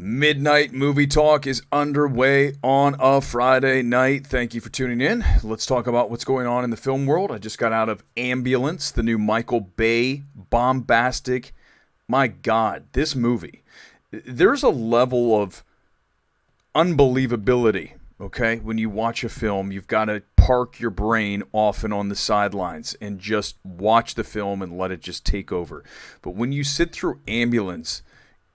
Midnight Movie Talk is underway on a Friday night. Thank you for tuning in. Let's talk about what's going on in the film world. I just got out of Ambulance, the new Michael Bay, Bombastic. My God, this movie. There's a level of unbelievability, okay? When you watch a film, you've got to park your brain often on the sidelines and just watch the film and let it just take over. But when you sit through Ambulance,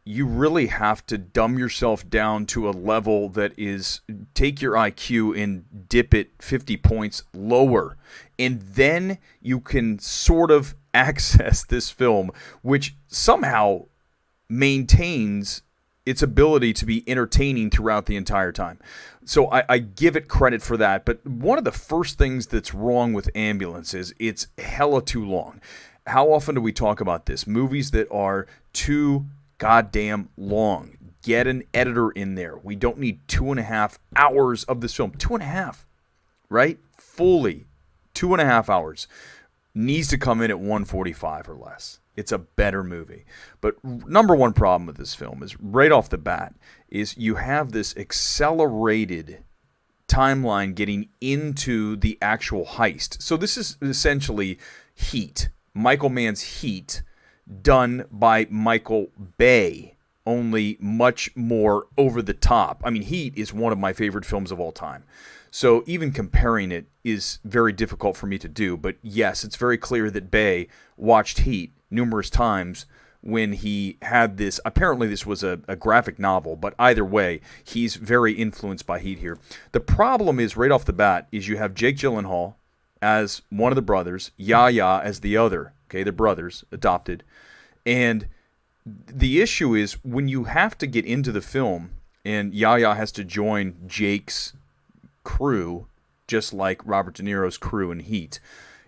you really have to dumb yourself down to a level that is, take your IQ and dip it 50 points lower. And then you can sort of access this film, which somehow maintains its ability to be entertaining throughout the entire time. So I give it credit for that. But one of the first things that's wrong with Ambulance is it's hella too long. How often do we talk about this? Movies that are too goddamn long. Get an editor in there. We don't need 2.5 hours of this film. 2.5, right? Fully 2.5 hours. Needs to come in at 145 or less. It's a better movie. But number one problem with this film is right off the bat is you have this accelerated timeline getting into the actual heist. So this is essentially Heat. Michael Mann's Heat, done by Michael Bay, only much more over the top. I mean, Heat is one of my favorite films of all time. So even comparing it is very difficult for me to do. But yes, it's very clear that Bay watched Heat numerous times when he had this. Apparently this was a graphic novel, but either way, he's very influenced by Heat here. The problem is right off the bat is you have Jake Gyllenhaal as one of the brothers, Yahya as the other. Okay, they're brothers, adopted. And the issue is when you have to get into the film and Yahya has to join Jake's crew, just like Robert De Niro's crew in Heat,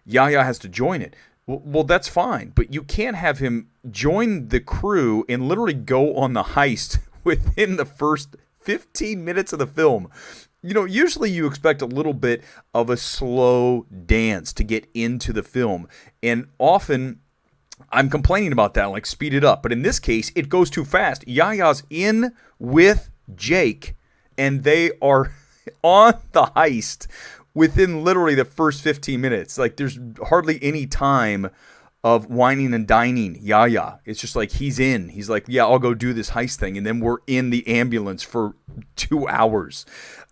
Yahya has to join it. Well, that's fine, but you can't have him join the crew and literally go on the heist within the first 15 minutes of the film. You know, usually you expect a little bit of a slow dance to get into the film, and often I'm complaining about that, like speed it up. But in this case, it goes too fast. Yahya's in with Jake, and they are on the heist within literally the first 15 minutes. Like, there's hardly any time of whining and dining Yahya. It's just like he's in. He's like, yeah, I'll go do this heist thing. And then we're in the ambulance for 2 hours.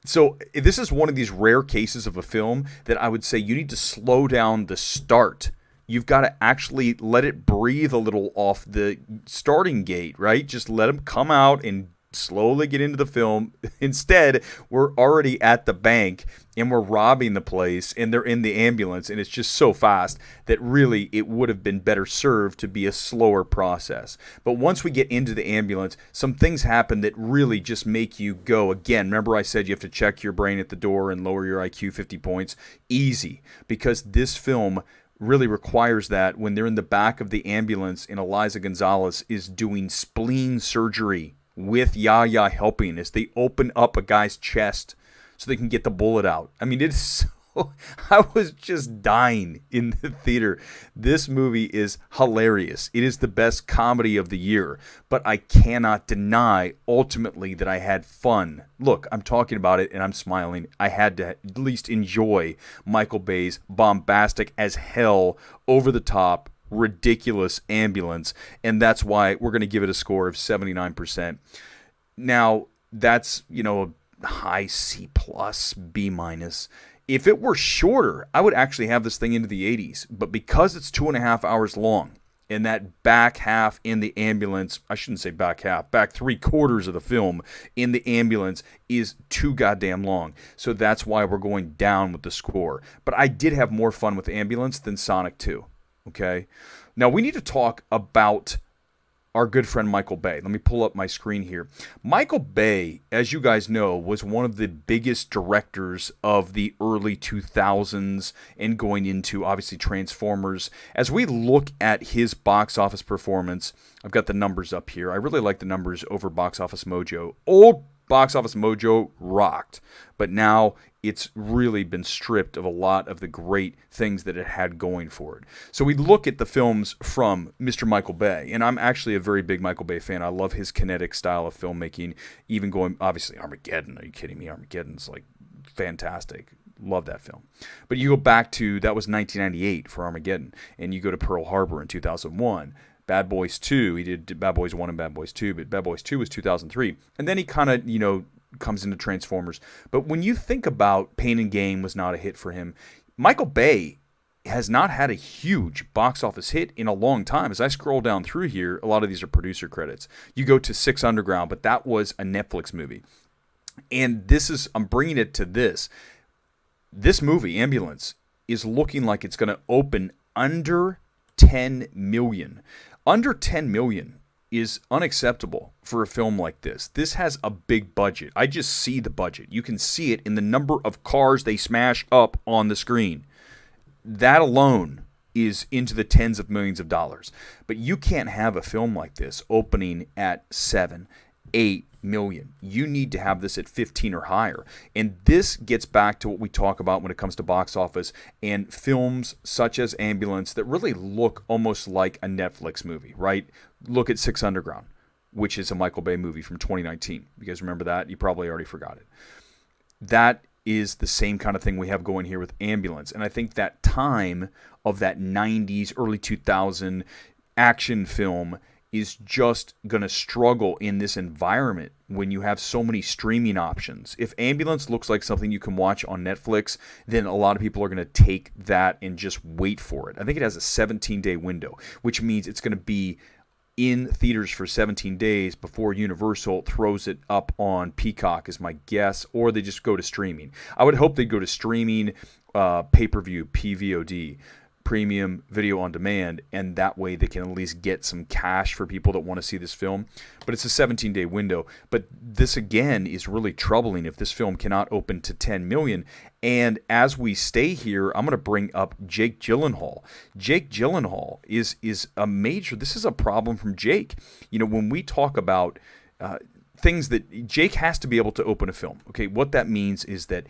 So this is one of these rare cases of a film that I would say you need to slow down the start. You've got to actually let it breathe a little off the starting gate, right? Just let them come out and slowly get into the film. Instead, we're already at the bank and we're robbing the place and they're in the ambulance, and it's just so fast that really it would have been better served to be a slower process. But once we get into the ambulance, some things happen that really just make you go, again, remember I said you have to check your brain at the door and lower your IQ 50 points? Easy, because this film really requires that when they're in the back of the ambulance and Eliza Gonzalez is doing spleen surgery with Yahya helping as they open up a guy's chest so they can get the bullet out. I mean, it's so, I was just dying in the theater. This movie is hilarious. It is the best comedy of the year, but I cannot deny ultimately that I had fun. Look, I'm talking about it and I'm smiling. I had to at least enjoy Michael Bay's bombastic as hell, over the top, ridiculous Ambulance, and that's why we're going to give it a score of 79%. Now, that's, a high C+, B-. If it were shorter, I would actually have this thing into the 80s, but because it's 2.5 hours long, and that back half in the ambulance, I shouldn't say back half, back 3/4 of the film in the ambulance is too goddamn long. So that's why we're going down with the score. But I did have more fun with Ambulance than Sonic 2. Okay, now we need to talk about our good friend Michael Bay. Let me pull up my screen here. Michael Bay, as you guys know, was one of the biggest directors of the early 2000s and going into, obviously, Transformers. As we look at his box office performance, I've got the numbers up here. I really like the numbers over Box Office Mojo. Old Box Office Mojo rocked, but now it's really been stripped of a lot of the great things that it had going for it. So we look at the films from Mr. Michael Bay, and I'm actually a very big Michael Bay fan. I love his kinetic style of filmmaking, even going, obviously, Armageddon. Are you kidding me? Armageddon's like fantastic. Love that film. But you go back to, that was 1998 for Armageddon, and you go to Pearl Harbor in 2001. Bad Boys 2, he did Bad Boys 1 and Bad Boys 2, but Bad Boys 2 was 2003. And then he kind of, comes into Transformers. But when you think about Pain and Gain was not a hit for him, Michael Bay has not had a huge box office hit in a long time. As I scroll down through here, a lot of these are producer credits. You go to Six Underground, but that was a Netflix movie. And I'm bringing it to this. This movie, Ambulance, is looking like it's going to open under 10 million. Under 10 million is unacceptable for a film like this. This has a big budget. I just see the budget. You can see it in the number of cars they smash up on the screen. That alone is into the tens of millions of dollars. But you can't have a film like this opening at 7, 8 million. You need to have this at 15 or higher. And this gets back to what we talk about when it comes to box office and films such as Ambulance that really look almost like a Netflix movie, right? Look at Six Underground, which is a Michael Bay movie from 2019. You guys remember that? You probably already forgot it. That is the same kind of thing we have going here with Ambulance. And I think that time of that 90s, early 2000 action film is just going to struggle in this environment when you have so many streaming options. If Ambulance looks like something you can watch on Netflix, then a lot of people are going to take that and just wait for it. I think it has a 17-day window, which means it's going to be in theaters for 17 days before Universal throws it up on Peacock is my guess, or they just go to streaming. I would hope they go to streaming, pay-per-view, PVOD, premium video on demand, and that way they can at least get some cash for people that want to see this film. But it's a 17-day window. But this again is really troubling if this film cannot open to 10 million. And as we stay here, I'm going to bring up Jake Gyllenhaal. Jake Gyllenhaal is a major. This is a problem from Jake. When we talk about things that Jake has to be able to open a film. Okay, what that means is that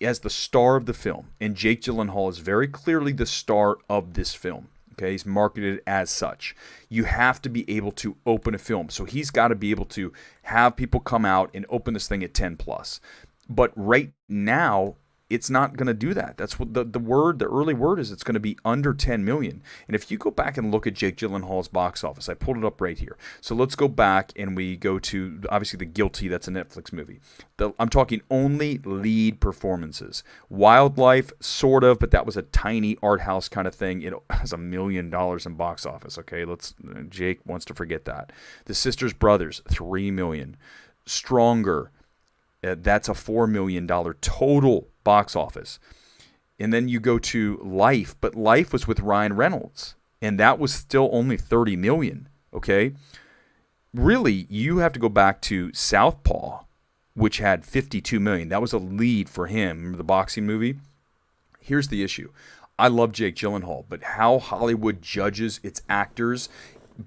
as the star of the film, and Jake Gyllenhaal is very clearly the star of this film. Okay, he's marketed as such. You have to be able to open a film. So he's got to be able to have people come out and open this thing at 10 plus. But right now, it's not going to do that. That's what the early word is. It's going to be under 10 million. And if you go back and look at Jake Gyllenhaal's box office, I pulled it up right here. So let's go back and we go to, obviously, The Guilty. That's a Netflix movie. I'm talking only lead performances. Wildlife, sort of, but that was a tiny art house kind of thing. It has $1 million in box office. Okay, Jake wants to forget that. The Sisters Brothers, $3 million. Stronger, that's a $4 million total box office. And then you go to Life, but Life was with Ryan Reynolds, and that was still only 30 million. Okay, really, you have to go back to Southpaw, which had 52 million. That was a lead for him. Remember the boxing movie? Here's the issue. I love Jake Gyllenhaal, but how Hollywood judges its actors,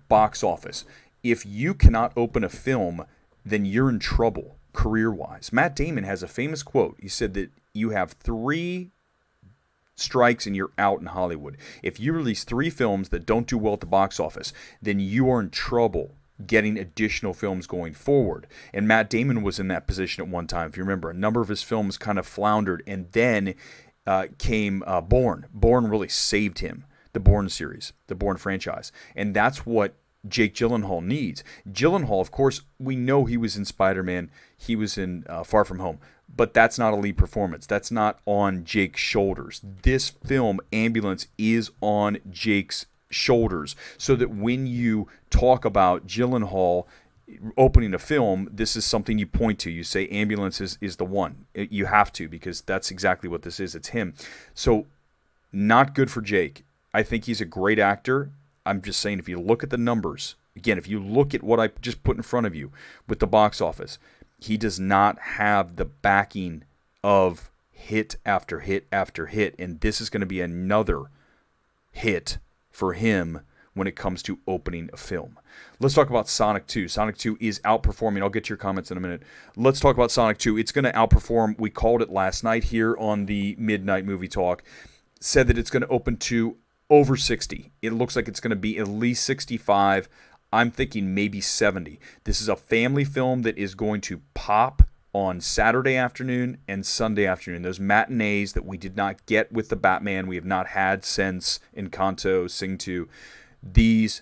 box office. If you cannot open a film, then you're in trouble career-wise. Matt Damon has a famous quote. He said that you have 3 strikes and you're out in Hollywood. If you release 3 films that don't do well at the box office, then you are in trouble getting additional films going forward. And Matt Damon was in that position at one time. If you remember, a number of his films kind of floundered, and then came Bourne. Bourne really saved him, the Bourne series, the Bourne franchise. And that's what Jake Gyllenhaal needs. Gyllenhaal, of course, we know he was in Spider-Man. He was in Far From Home. But that's not a lead performance. That's not on Jake's shoulders. This film, Ambulance, is on Jake's shoulders. So that when you talk about Gyllenhaal opening a film, this is something you point to. You say Ambulance is the one. You have to, because that's exactly what this is. It's him. So not good for Jake. I think he's a great actor. I'm just saying, if you look at the numbers, again, if you look at what I just put in front of you with the box office, he does not have the backing of hit after hit after hit. And this is going to be another hit for him when it comes to opening a film. Let's talk about Sonic 2. Sonic 2 is outperforming. I'll get to your comments in a minute. Let's talk about Sonic 2. It's going to outperform. We called it last night here on the Midnight Movie Talk. Said that it's going to open to over 60. It looks like it's going to be at least 65. I'm thinking maybe 70. This is a family film that is going to pop on Saturday afternoon and Sunday afternoon. Those matinees that we did not get with the Batman, we have not had since Encanto, Sing 2. These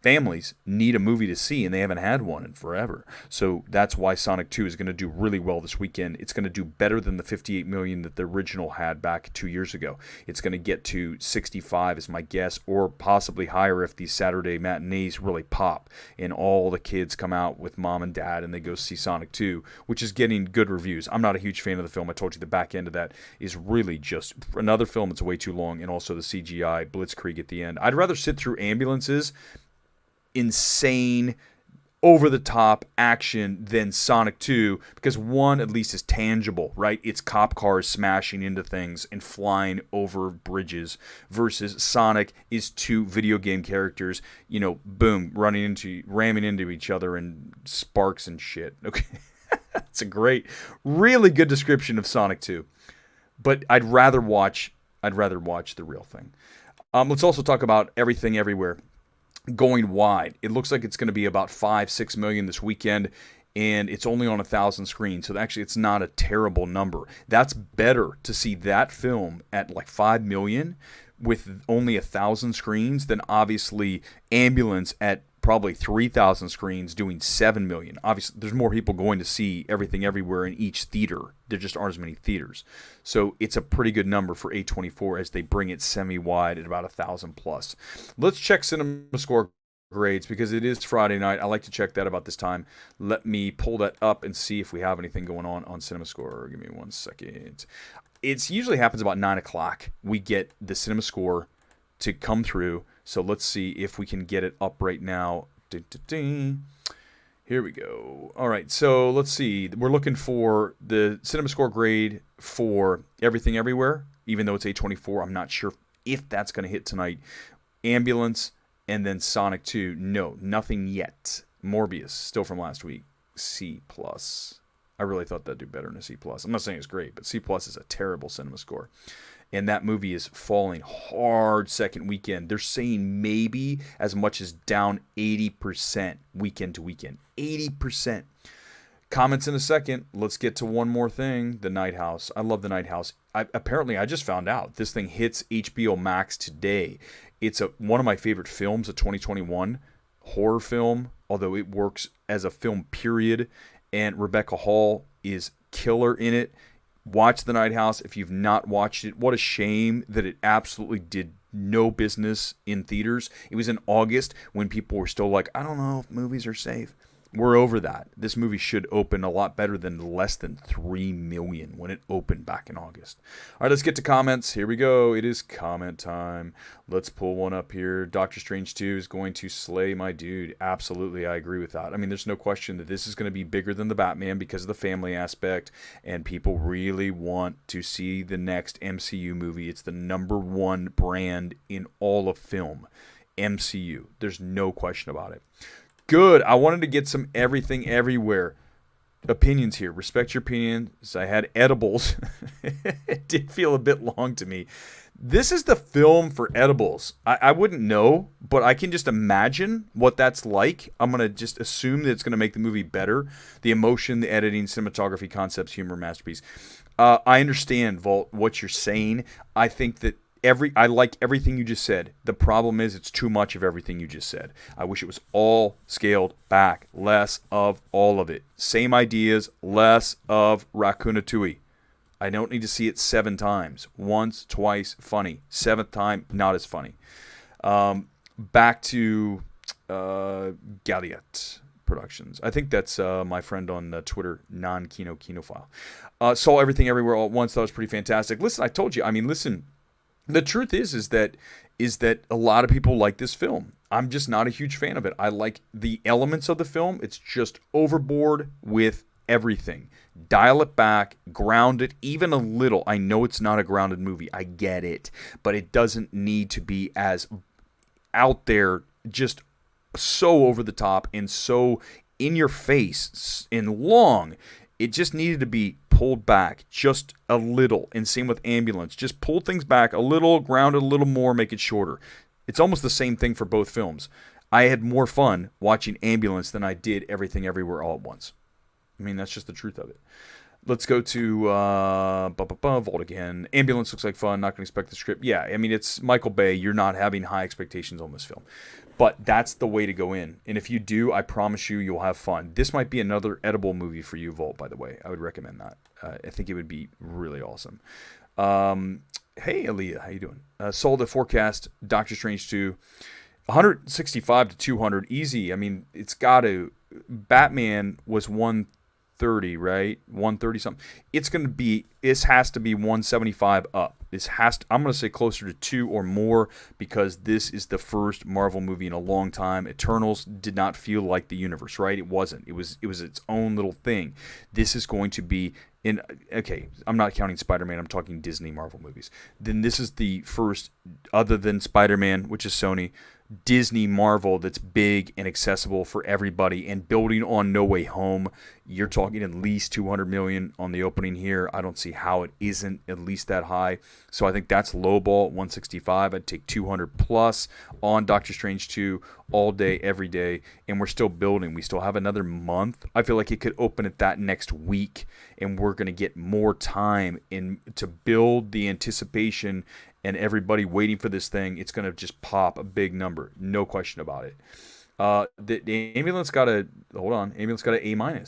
families need a movie to see, and they haven't had one in forever. So that's why Sonic 2 is going to do really well this weekend. It's going to do better than the $58 million that the original had back 2 years ago. It's going to get to 65 is my guess, or possibly higher if these Saturday matinees really pop and all the kids come out with mom and dad and they go see Sonic 2, which is getting good reviews. I'm not a huge fan of the film. I told you the back end of that is really just another film that's way too long, and also the CGI blitzkrieg at the end. I'd rather sit through ambulances, insane, over-the-top action than Sonic 2, because one at least is tangible, right? It's cop cars smashing into things and flying over bridges, versus Sonic is two video game characters, boom, ramming into each other and sparks and shit. Okay, that's a really good description of Sonic 2. But I'd rather watch the real thing. Let's also talk about Everything Everywhere going wide. It looks like it's going to be about 5-6 million this weekend, and it's only on 1,000 screens. So actually, it's not a terrible number. That's better to see that film at like 5 million with only 1,000 screens than obviously Ambulance at probably 3,000 screens doing 7 million. Obviously, there's more people going to see Everything Everywhere in each theater. There just aren't as many theaters. So it's a pretty good number for A24 as they bring it semi-wide at about 1,000 plus. Let's check CinemaScore grades because it is Friday night. I like to check that about this time. Let me pull that up and see if we have anything going on CinemaScore. Give me 1 second. It usually happens about 9 o'clock. We get the CinemaScore to come through. So let's see if we can get it up right now. Here we go. All right, so let's see. We're looking for the CinemaScore grade for Everything Everywhere, even though it's A24. I'm not sure if that's going to hit tonight. Ambulance and then Sonic 2. No, nothing yet. Morbius, still from last week. C+. I really thought that'd do better than a C+. I'm not saying it's great, but C+ is a terrible CinemaScore. And that movie is falling hard second weekend. They're saying maybe as much as down 80% weekend to weekend. 80%. Comments in a second. Let's get to one more thing. The Night House. I love The Night House. Apparently, I just found out this thing hits HBO Max today. It's one of my favorite films of 2021. Horror film, although it works as a film period. And Rebecca Hall is killer in it. Watch The Night House if you've not watched it. What a shame that it absolutely did no business in theaters. It was in August when people were still like, I don't know if movies are safe. We're over that. This movie should open a lot better than less than 3 million when it opened back in August. All right, let's get to comments. Here we go. It is comment time. Let's pull one up here. Doctor Strange 2 is going to slay my dude. Absolutely, I agree with that. I mean, there's no question that this is going to be bigger than the Batman because of the family aspect, and people really want to see the next MCU movie. It's the #1 brand in all of film. MCU. There's no question about it. Good. I wanted to get some Everything Everywhere opinions here. Respect your opinions. I had edibles. It did feel a bit long to me. This is the film for edibles. I wouldn't know, but I can just imagine what that's like. I'm going to just assume that it's going to make the movie better. The emotion, the editing, cinematography, concepts, humor, masterpiece. I understand, Vault, what you're saying. I think that I like everything you just said. The problem is it's too much of everything you just said. I wish it was all scaled back. Less of all of it. Same ideas, less of Rakunatui. I don't need to see it 7 times. Once, twice, funny. 7th time, not as funny. Back to Galliot Productions. I think that's my friend on Twitter, non-Kinophile. Saw Everything Everywhere all at once. That was pretty fantastic. Listen, I told you. Listen. The truth is that a lot of people like this film. I'm just not a huge fan of it. I like the elements of the film. It's just overboard with everything. Dial it back, ground it even a little. I know it's not a grounded movie. I get it. But it doesn't need to be as out there, just so over the top and so in your face and long. It just needed to be pulled back just a little. And same with Ambulance. Just pull things back a little, ground it a little more, make it shorter. It's almost the same thing for both films. I had more fun watching Ambulance than I did Everything Everywhere All at Once. I mean, that's just the truth of it. Let's go to Vault again. Ambulance looks like fun. Not going to expect the script. Yeah, I mean, it's Michael Bay. You're not having high expectations on this film. But that's the way to go in. And if you do, I promise you, you'll have fun. This might be another edible movie for you, Vault, by the way. I would recommend that. I think it would be really awesome. Hey, Aaliyah. How you doing? Saw the forecast. Doctor Strange 2. 165 to 200. Easy. I mean, it's got to. Batman was 130, right? 130 something. It's going to be, this has to be 175 up. I'm going to say closer to 2 or more, because this is the first Marvel movie in a long time. Eternals did not feel like the universe, right? It wasn't. It was its own little thing. This is going to be okay, I'm not counting Spider-Man, I'm talking Disney Marvel movies. Then this is the first, other than Spider-Man, which is Sony, Disney Marvel that's big and accessible for everybody, and building on No Way Home. You're talking at least $200 million on the opening here. I don't see how it isn't at least that high. So I think that's lowball at 165. I'd take 200 plus on Doctor Strange 2 all day, every day, and we're still building. We still have another month. I feel like it could open at that next week, and we're going to get more time in to build the anticipation and everybody waiting for this thing. It's going to just pop a big number. No question about it. The Ambulance got Ambulance got an A-.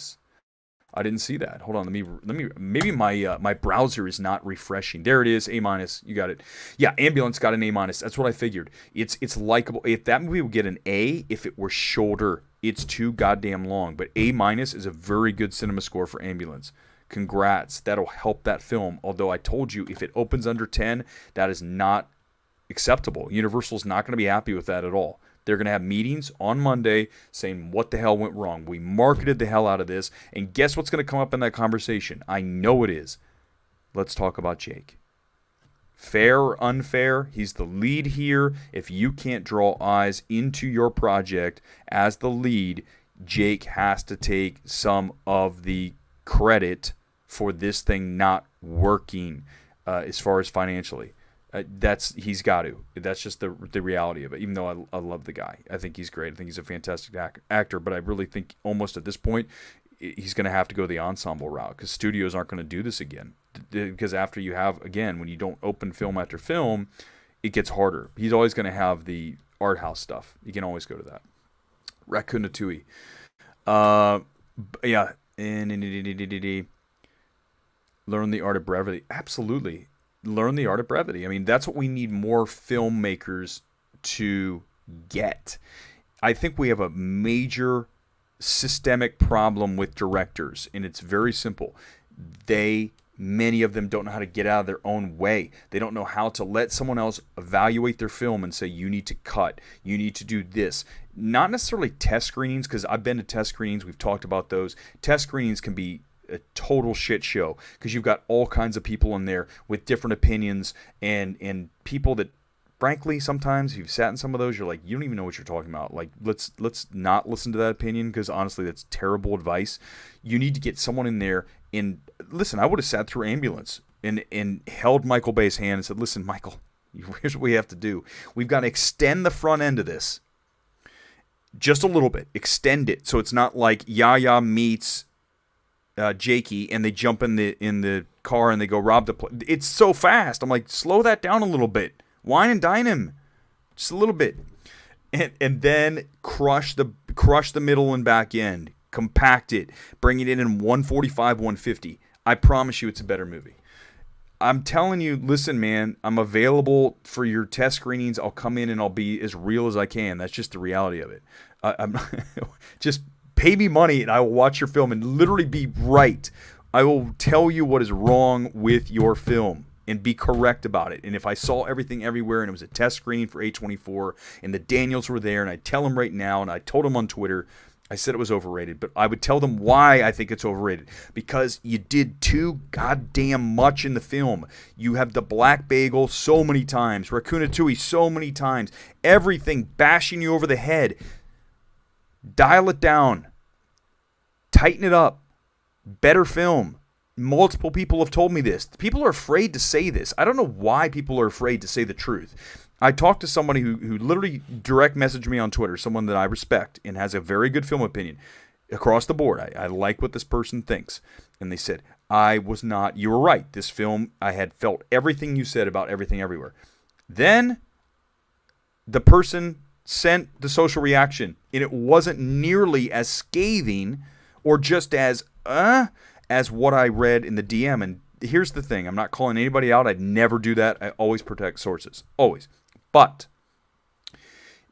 I didn't see that. Hold on. Let me. Maybe my browser is not refreshing. There it is. A-. You got it. Yeah, Ambulance got an A-. That's what I figured. It's likable. If that movie would get an A, if it were shorter, it's too goddamn long. But A- is a very good CinemaScore for Ambulance. Congrats. That'll help that film. Although I told you, if it opens under 10, that is not acceptable. Universal's not going to be happy with that at all. They're going to have meetings on Monday saying what the hell went wrong. We marketed the hell out of this. And guess what's going to come up in that conversation? I know it is. Let's talk about Jake. Fair or unfair, he's the lead here. If you can't draw eyes into your project as the lead, Jake has to take some of the credit for this thing not working as far as financially. He's got to. That's just the reality of it. Even though I love the guy, I think he's great. I think he's a fantastic actor. But I really think almost at this point, he's going to have to go the ensemble route, because studios aren't going to do this again. Because after you have, again, when you don't open film after film, it gets harder. He's always going to have the art house stuff. You can always go to that. Raccoon Tui. Yeah. Learn the art of brevity. Absolutely. Learn the art of brevity. I mean, that's what we need more filmmakers to get. I think we have a major systemic problem with directors, and it's very simple. Many of them don't know how to get out of their own way. They don't know how to let someone else evaluate their film and say, you need to cut, you need to do this. Not necessarily test screenings, because I've been to test screenings. We've talked about those. Test screenings can be a total shit show, because you've got all kinds of people in there with different opinions, and people that, frankly, sometimes if you've sat in some of those, you're like, you don't even know what you're talking about. Like, let's not listen to that opinion, because honestly, that's terrible advice. You need to get someone in there. And listen, I would have sat through Ambulance and held Michael Bay's hand and said, listen, Michael, here's what we have to do. We've got to extend the front end of this just a little bit. Extend it so it's not like Yaya meets Jakey and they jump in the car and they go rob the place. It's so fast. I'm like, slow that down a little bit. Wine and dine him just a little bit, and then crush the middle and back end. Compact it, bring it in 145, 150. I promise you, it's a better movie. I'm telling you, listen, man, I'm available for your test screenings. I'll come in and I'll be as real as I can. That's just the reality of it. I'm just pay me money and I will watch your film and literally be right. I will tell you what is wrong with your film and be correct about it. And if I saw Everything Everywhere and it was a test screening for A24 and the Daniels were there, and I tell them right now, and I told them on Twitter, I said it was overrated, but I would tell them why I think it's overrated. Because you did too goddamn much in the film. You have the black bagel so many times, Ratatouille so many times, everything bashing you over the head. Dial it down. Tighten it up. Better film. Multiple people have told me this. People are afraid to say this. I don't know why people are afraid to say the truth. I talked to somebody who literally direct messaged me on Twitter, someone that I respect and has a very good film opinion across the board. I like what this person thinks. And they said, you were right. This film, I had felt everything you said about everything everywhere. Then the person sent the social reaction, and it wasn't nearly as scathing or just as what I read in the DM. And here's the thing. I'm not calling anybody out. I'd never do that. I always protect sources. Always. But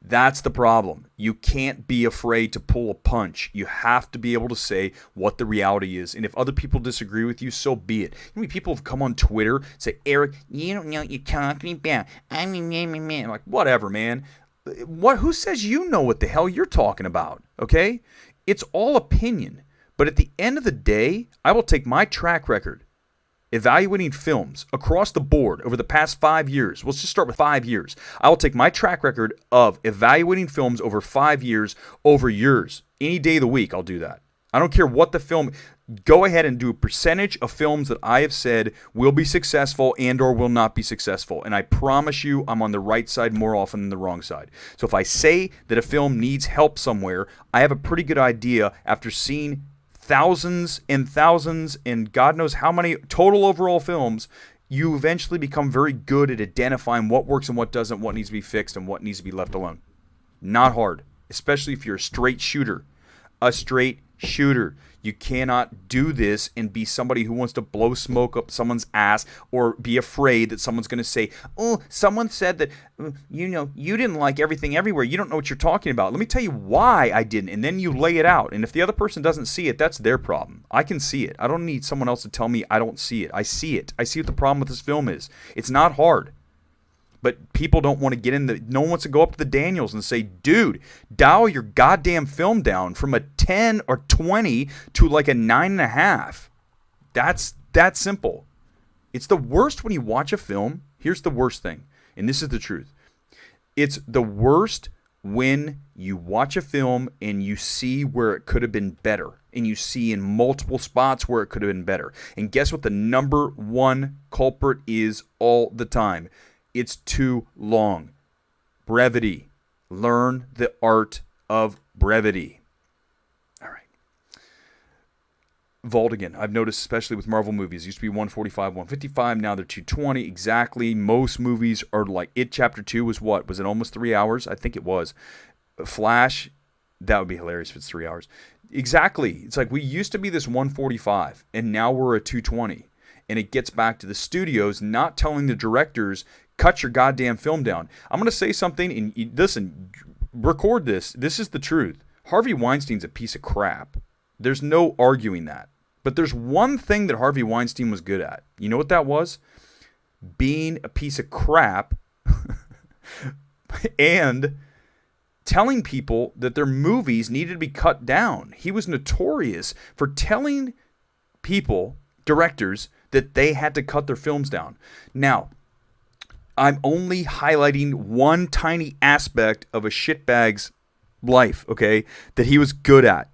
that's the problem. You can't be afraid to pull a punch. You have to be able to say what the reality is. And if other people disagree with you, so be it. I mean, people have come on Twitter and say, Eric, you don't know what you're talking about. I'm like, whatever, man. Who says you know what the hell you're talking about? Okay? It's all opinion. But at the end of the day, I will take my track record evaluating films across the board over the past 5 years. Let's just start with 5 years. I will take my track record of evaluating films over 5 years over yours. Any day of the week, I'll do that. I don't care what the film. Go ahead and do a percentage of films that I have said will be successful and or will not be successful. And I promise you I'm on the right side more often than the wrong side. So if I say that a film needs help somewhere, I have a pretty good idea after seeing thousands and God knows how many total overall films. You eventually become very good at identifying what works and what doesn't, what needs to be fixed and what needs to be left alone. Not hard, especially if you're a straight shooter. A straight shooter. You cannot do this and be somebody who wants to blow smoke up someone's ass or be afraid that someone's going to say, oh, someone said that, you didn't like everything everywhere. You don't know what you're talking about. Let me tell you why I didn't. And then you lay it out. And if the other person doesn't see it, that's their problem. I can see it. I don't need someone else to tell me I don't see it. I see it. I see what the problem with this film is. It's not hard. But people don't want to get in no one wants to go up to the Daniels and say, dude, dial your goddamn film down from a 10 or 20 to like a 9.5. That's that simple. It's the worst when you watch a film. Here's the worst thing, and this is the truth. It's the worst when you watch a film and you see where it could have been better, and you see in multiple spots where it could have been better. And guess what the number one culprit is all the time? It's too long. Brevity. Learn the art of brevity. All right. Vault again. I've noticed, especially with Marvel movies, it used to be 145, 155. Now they're 220. Exactly. Most movies are like It Chapter 2 was what? Was it almost 3 hours? I think it was. Flash, that would be hilarious if it's 3 hours. Exactly. It's like we used to be this 145, and now we're a 220. And it gets back to the studios not telling the directors, cut your goddamn film down. I'm going to say something, and listen, record this. This is the truth. Harvey Weinstein's a piece of crap. There's no arguing that. But there's one thing that Harvey Weinstein was good at. You know what that was? Being a piece of crap and telling people that their movies needed to be cut down. He was notorious for telling people, directors, that they had to cut their films down. Now, I'm only highlighting one tiny aspect of a shitbag's life, okay, that he was good at.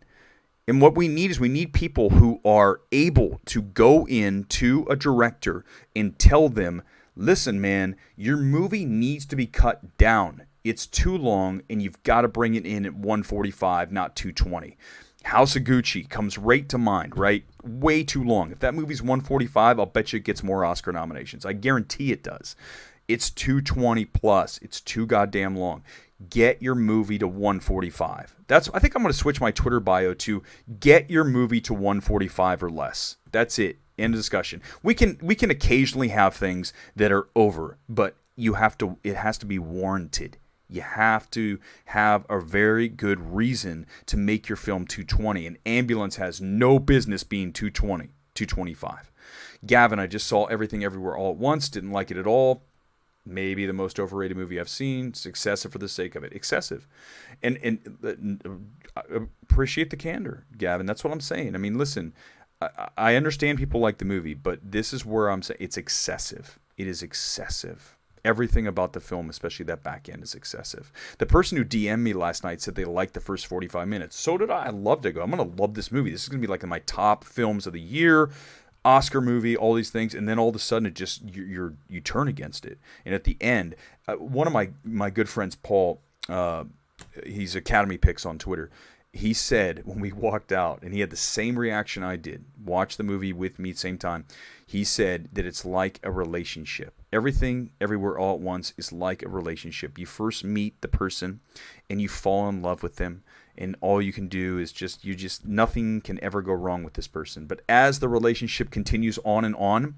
And what we need people who are able to go in to a director and tell them, listen, man, your movie needs to be cut down. It's too long, and you've got to bring it in at 145, not 220. House of Gucci comes right to mind, right? Way too long. If that movie's 145, I'll bet you it gets more Oscar nominations. I guarantee it does. It's 220 plus. It's too goddamn long. Get your movie to 145. I think I'm going to switch my Twitter bio to get your movie to 145 or less. That's it. End of discussion. We can occasionally have things that are over, but it has to be warranted. You have to have a very good reason to make your film 220. An Ambulance has no business being 220, 225. Gavin, I just saw Everything Everywhere All at Once. Didn't like it at all. Maybe the most overrated movie I've seen. It's excessive for the sake of it. Excessive. And I appreciate the candor, Gavin. That's what I'm saying. I mean, listen, I understand people like the movie, but this is where I'm saying it's excessive. It is excessive. Everything about the film, especially that back end, is excessive. The person who DM'd me last night said they liked the first 45 minutes. So did I. I loved it. I'm going to love this movie. This is going to be like in my top films of the year. Oscar movie, all these things, and then all of a sudden it just you turn against it. And at the end, one of my good friends, Paul, he's Academy Picks on Twitter. He said when we walked out, and he had the same reaction I did. Watch the movie with me same time. He said that it's like a relationship. Everything, everywhere, all at once is like a relationship. You first meet the person, and you fall in love with them. And all you can do is nothing can ever go wrong with this person. But as the relationship continues on and on,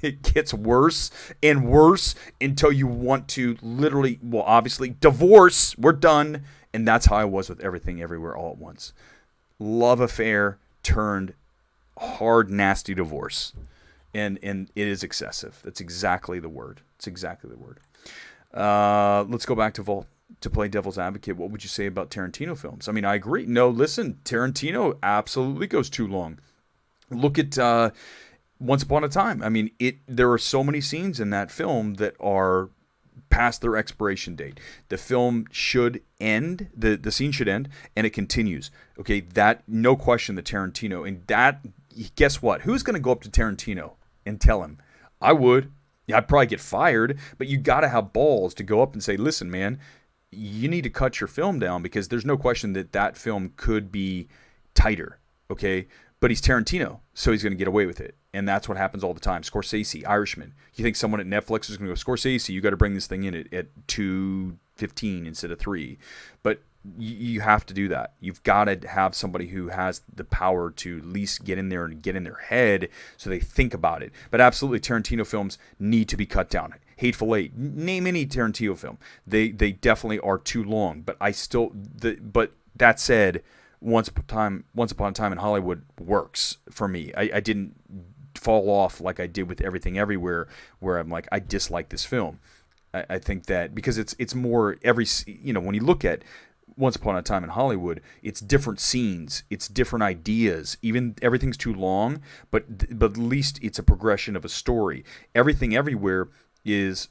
it gets worse and worse until you want to literally, well, obviously, divorce. We're done. And that's how I was with Everything Everywhere All at Once. Love affair turned hard, nasty divorce. And it is excessive. That's exactly the word. It's exactly the word. Let's go back to Vault. To play devil's advocate, what would you say about Tarantino films? I mean, I agree. No, listen, Tarantino absolutely goes too long. Look at Once Upon a Time. I mean, there are so many scenes in that film that are past their expiration date. The film should end, the scene should end, and it continues. Okay, that, no question, the Tarantino. And that, guess what? Who's going to go up to Tarantino and tell him? I would. Yeah, I'd probably get fired, but you got to have balls to go up and say, listen, man, you need to cut your film down, because there's no question that film could be tighter, okay? But he's Tarantino, so he's going to get away with it. And that's what happens all the time. Scorsese, Irishman. You think someone at Netflix is going to go, Scorsese, you got to bring this thing in at 2:15 instead of 3. But you have to do that. You've got to have somebody who has the power to at least get in there and get in their head so they think about it. But absolutely, Tarantino films need to be cut down. Hateful Eight, name any Tarantino film. They definitely are too long. But but that said, Once Upon a Time in Hollywood works for me. I didn't fall off like I did with Everything Everywhere, where I'm like, I dislike this film. I think that because it's more when you look at Once Upon a Time in Hollywood, it's different scenes, it's different ideas. Even everything's too long, but at least it's a progression of a story. Everything Everywhere is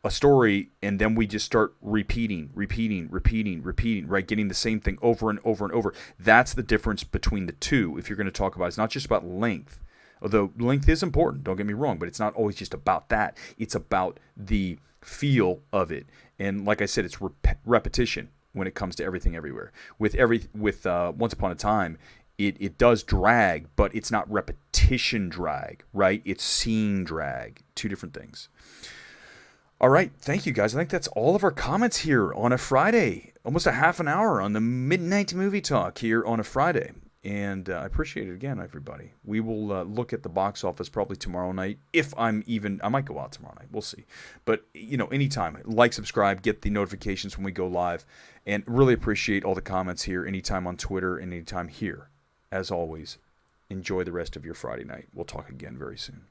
a story, and then we just start repeating, right? Getting the same thing over and over and over. That's the difference between the two. If you're going to talk about it, it's not just about length, although length is important, don't get me wrong, but it's not always just about that. It's about the feel of it. And like I said, it's repetition when it comes to Everything Everywhere. With Once Upon a Time, it does drag, but it's not repetition drag, right? It's scene drag. Two different things. All right, thank you guys. I think that's all of our comments here on a Friday. Almost a half an hour on the Midnight Movie Talk here on a Friday. And I appreciate it again, everybody. We will look at the box office probably tomorrow night. I might go out tomorrow night. We'll see. But, anytime. Like, subscribe, get the notifications when we go live. And really appreciate all the comments here, anytime on Twitter and anytime here. As always, enjoy the rest of your Friday night. We'll talk again very soon.